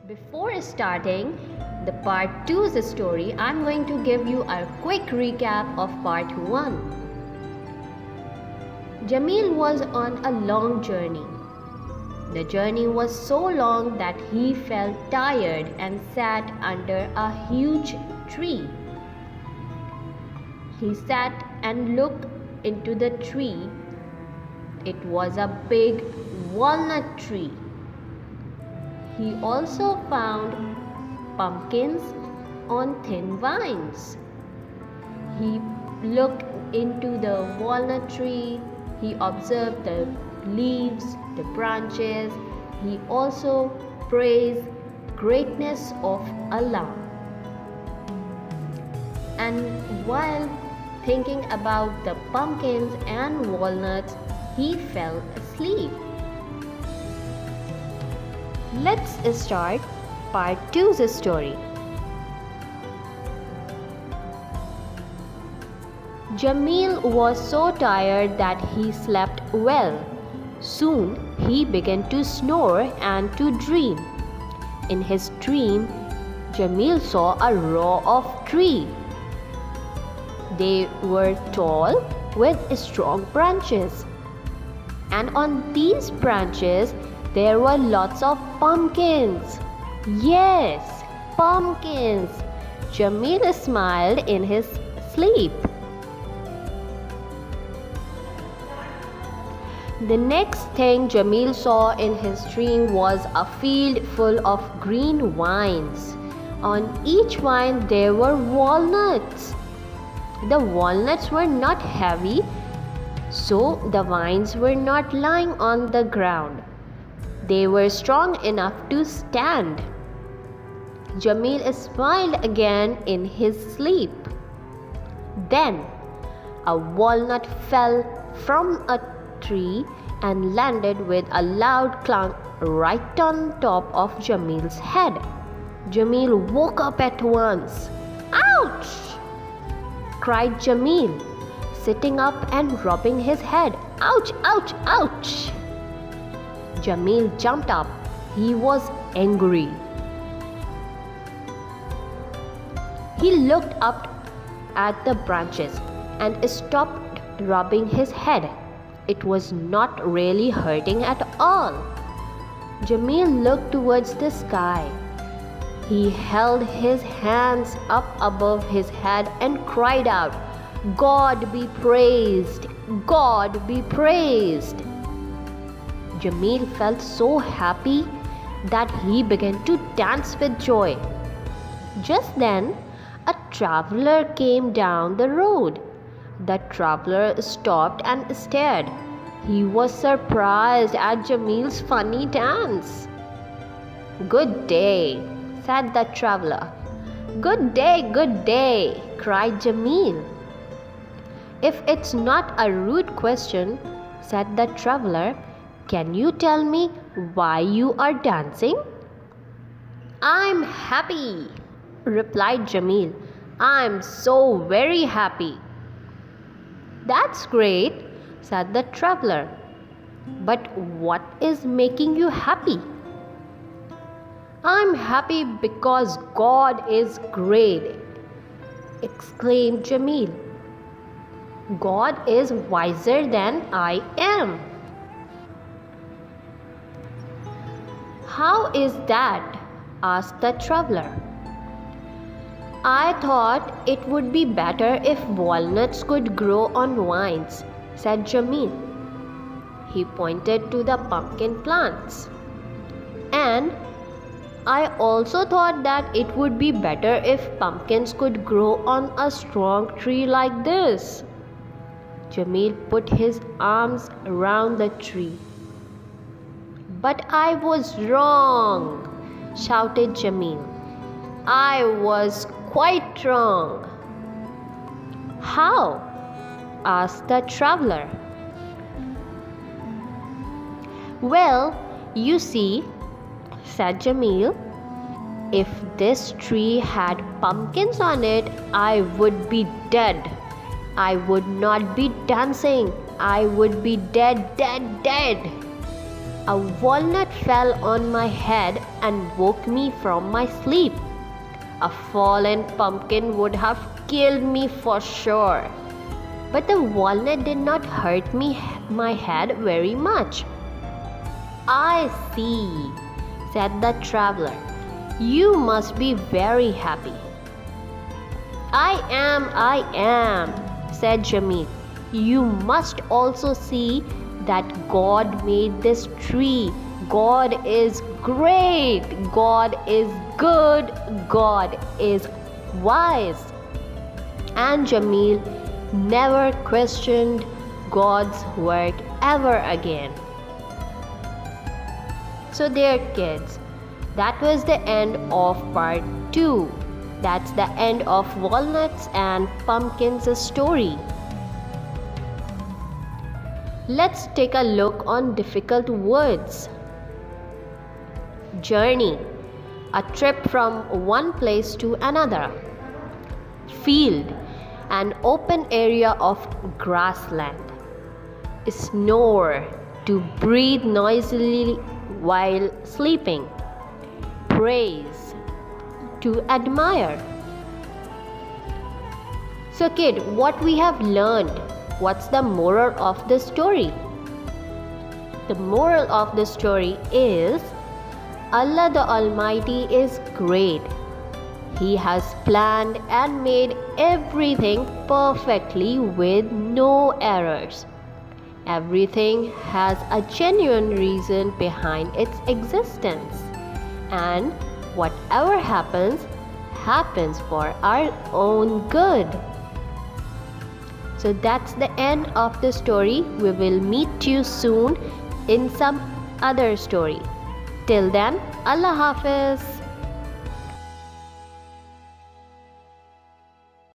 Before starting the part 2's story, I'm going to give you a quick recap of part 1. Jameel was on a long journey. The journey was so long that he felt tired and sat under a huge tree. He sat and looked into the tree. It was a big walnut tree. He also found pumpkins on thin vines. He looked into the walnut tree. He observed the leaves, the branches. He also praised greatness of Allah. And while thinking about the pumpkins and walnuts, he fell asleep. Let's start part 2's story. Jameel was so tired that he slept well. Soon he began to snore and to dream. In his dream, Jameel saw a row of trees. They were tall with strong branches, and on these branches there were lots of pumpkins. Yes, pumpkins. Jameel smiled in his sleep. The next thing Jameel saw in his dream was a field full of green vines. On each vine there were walnuts. The walnuts were not heavy, so the vines were not lying on the ground. They were strong enough to stand. Jameel smiled again in his sleep. Then a walnut fell from a tree and landed with a loud clunk right on top of Jameel's head. Jameel woke up at once. "Ouch!" cried Jameel, sitting up and rubbing his head. "Ouch, ouch, ouch!" Jameel jumped up. He was angry. He looked up at the branches and stopped rubbing his head. It was not really hurting at all. Jameel looked towards the sky. He held his hands up above his head and cried out, "God be praised! God be praised!" Jameel felt so happy that he began to dance with joy. Just then, a traveler came down the road. The traveler stopped and stared. He was surprised at Jameel's funny dance. "Good day," said the traveler. Good day," cried Jameel. "If it's not a rude question," said the traveler, "can you tell me why you are dancing?" "I'm happy," replied Jameel. "I'm so very happy." "That's great," said the traveler. "But what is making you happy?" "I'm happy because God is great," exclaimed Jameel. "God is wiser than I am." "How is that?" asked the traveler. "I thought it would be better if walnuts could grow on vines," said Jameel. He pointed to the pumpkin plants. "And I also thought that it would be better if pumpkins could grow on a strong tree like this." Jameel put his arms around the tree. "But I was wrong," shouted Jameel. "I was quite wrong." "How?" asked the traveler. "Well, you see," said Jameel, "if this tree had pumpkins on it, I would be dead. I would not be dancing. I would be dead. A walnut fell on my head and woke me from my sleep. A fallen pumpkin would have killed me for sure. But the walnut did not hurt my head very much. I see, said the traveler. You must be very happy. I am, said Jameel. You must also see that God made this tree. God is great. God is good. God is wise. And Jameel never questioned God's work ever again. So there, kids, that was the end of part 2. That's the end of Walnuts and Pumpkins' story. Let's take a look on difficult words. Journey, a trip from one place to another. Field, an open area of grassland. Snore, to breathe noisily while sleeping. Praise, to admire. So kid, what we have learned? What's the moral of the story? The moral of the story is Allah the Almighty is great. He has planned and made everything perfectly with no errors. Everything has a genuine reason behind its existence. And whatever happens, happens for our own good. So that's the end of the story. We will meet you soon in some other story. Till then, Allah Hafiz.